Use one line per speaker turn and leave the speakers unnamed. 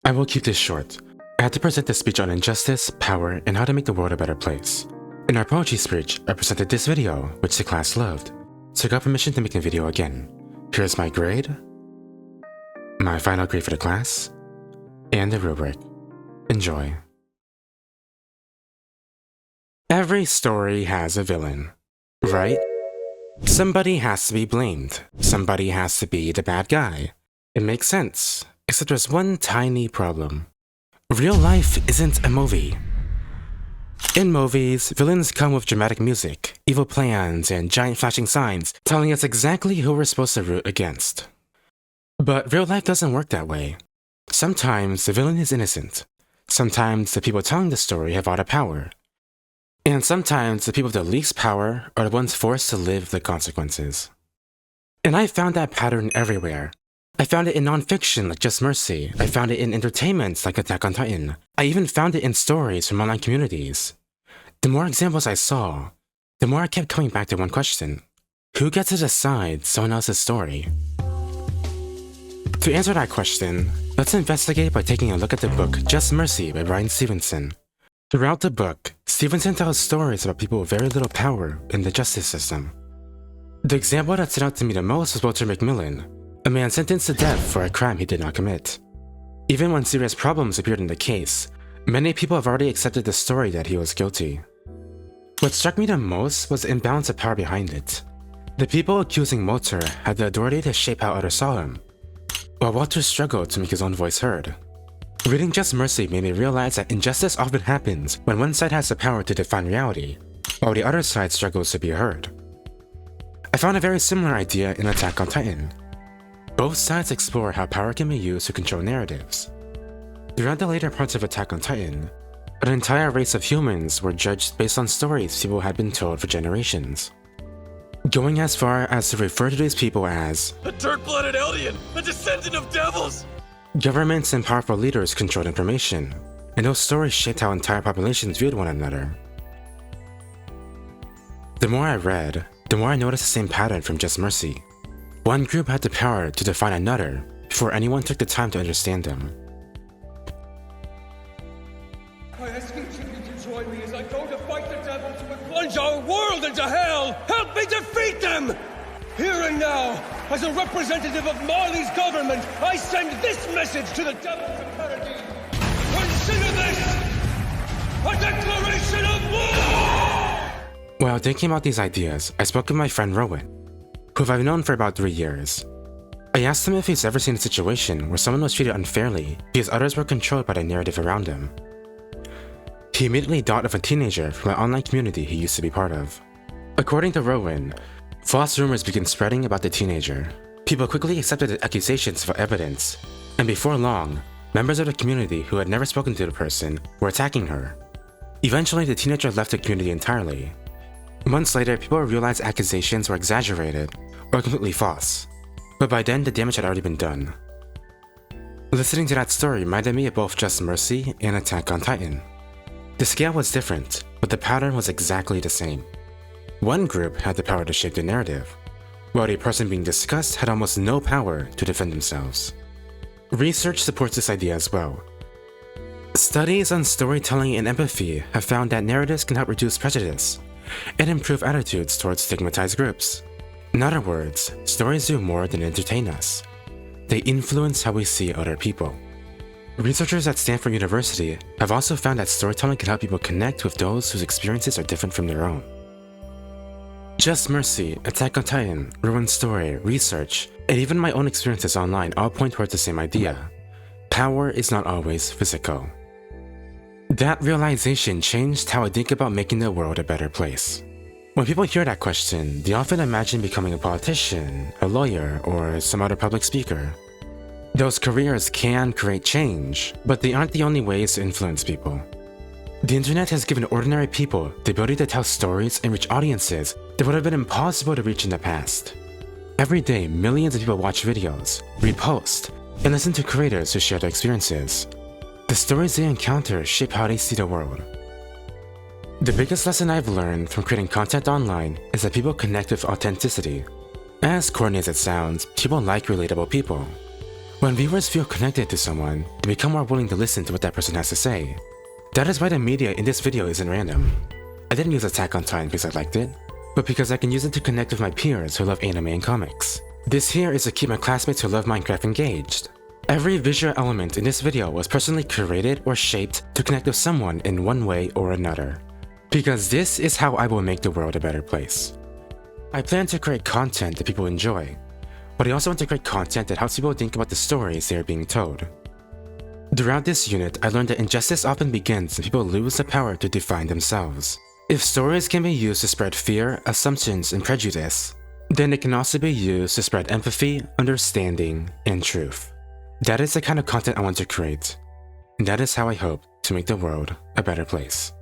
I will keep this short. I had to present a speech on injustice, power, and how to make the world a better place. In our poetry speech, I presented this video, which the class loved, so I got permission to make the video again. Here's my grade, my final grade for the class, and the rubric. Enjoy. Every story has a villain, right? Somebody has to be blamed. Somebody has to be the bad guy. It makes sense, except there's one tiny problem. Real life isn't a movie. In movies, villains come with dramatic music, evil plans, and giant flashing signs telling us exactly who we're supposed to root against. But real life doesn't work that way. Sometimes the villain is innocent. Sometimes the people telling the story have all the power. And sometimes the people with the least power are the ones forced to live the consequences. And I found that pattern everywhere. I found it in non-fiction like Just Mercy. I found it in entertainment like Attack on Titan. I even found it in stories from online communities. The more examples I saw, the more I kept coming back to one question. Who gets to decide someone else's story? To answer that question, let's investigate by taking a look at the book Just Mercy by Bryan Stevenson. Throughout the book, Stevenson tells stories about people with very little power in the justice system. The example that stood out to me the most was Walter McMillan, a man sentenced to death for a crime he did not commit. Even when serious problems appeared in the case, many people have already accepted the story that he was guilty. What struck me the most was the imbalance of power behind it. The people accusing Walter had the authority to shape how others saw him, while Walter struggled to make his own voice heard. Reading Just Mercy made me realize that injustice often happens when one side has the power to define reality, while the other side struggles to be heard. I found a very similar idea in Attack on Titan. Both sides explore how power can be used to control narratives. Throughout the later parts of Attack on Titan, an entire race of humans were judged based on stories people had been told for generations. Going as far as to refer to these people as
a dirt-blooded alien, a descendant of devils!
Governments and powerful leaders controlled information, and those stories shaped how entire populations viewed one another. The more I read, the more I noticed the same pattern from Just Mercy. One group had the power to define another before anyone took the time to understand them.
I ask each of you to join me as I go to fight the devils who would plunge our world into hell! Help me defeat them! Here and now, as a representative of Marley's government, I send this message to the devils of Paradise. Consider this a declaration of war!
While thinking about these ideas, I spoke with my friend Rowan, who I've known for about 3 years. I asked him if he's ever seen a situation where someone was treated unfairly because others were controlled by the narrative around him. He immediately thought of a teenager from an online community he used to be part of. According to Rowan, false rumors began spreading about the teenager. People quickly accepted the accusations without evidence, and before long, members of the community who had never spoken to the person were attacking her. Eventually, the teenager left the community entirely. Months later, people realized accusations were exaggerated or completely false, but by then the damage had already been done. Listening to that story reminded me of both Just Mercy and Attack on Titan. The scale was different, but the pattern was exactly the same. One group had the power to shape the narrative, while the person being discussed had almost no power to defend themselves. Research supports this idea as well. Studies on storytelling and empathy have found that narratives can help reduce prejudice and improve attitudes towards stigmatized groups. In other words, stories do more than entertain us. They influence how we see other people. Researchers at Stanford University have also found that storytelling can help people connect with those whose experiences are different from their own. Just Mercy, Attack on Titan, Ruin's story, research, and even my own experiences online all point towards the same idea. Power is not always physical. That realization changed how I think about making the world a better place. When people hear that question, they often imagine becoming a politician, a lawyer, or some other public speaker. Those careers can create change, but they aren't the only ways to influence people. The internet has given ordinary people the ability to tell stories and reach audiences that would have been impossible to reach in the past. Every day, millions of people watch videos, repost, and listen to creators who share their experiences. The stories they encounter shape how they see the world. The biggest lesson I've learned from creating content online is that people connect with authenticity. As corny as it sounds, people like relatable people. When viewers feel connected to someone, they become more willing to listen to what that person has to say. That is why the media in this video isn't random. I didn't use Attack on Titan because I liked it, but because I can use it to connect with my peers who love anime and comics. This here is to keep my classmates who love Minecraft engaged. Every visual element in this video was personally curated or shaped to connect with someone in one way or another. Because this is how I will make the world a better place. I plan to create content that people enjoy, but I also want to create content that helps people think about the stories they are being told. Throughout this unit, I learned that injustice often begins when people lose the power to define themselves. If stories can be used to spread fear, assumptions, and prejudice, then it can also be used to spread empathy, understanding, and truth. That is the kind of content I want to create, and that is how I hope to make the world a better place.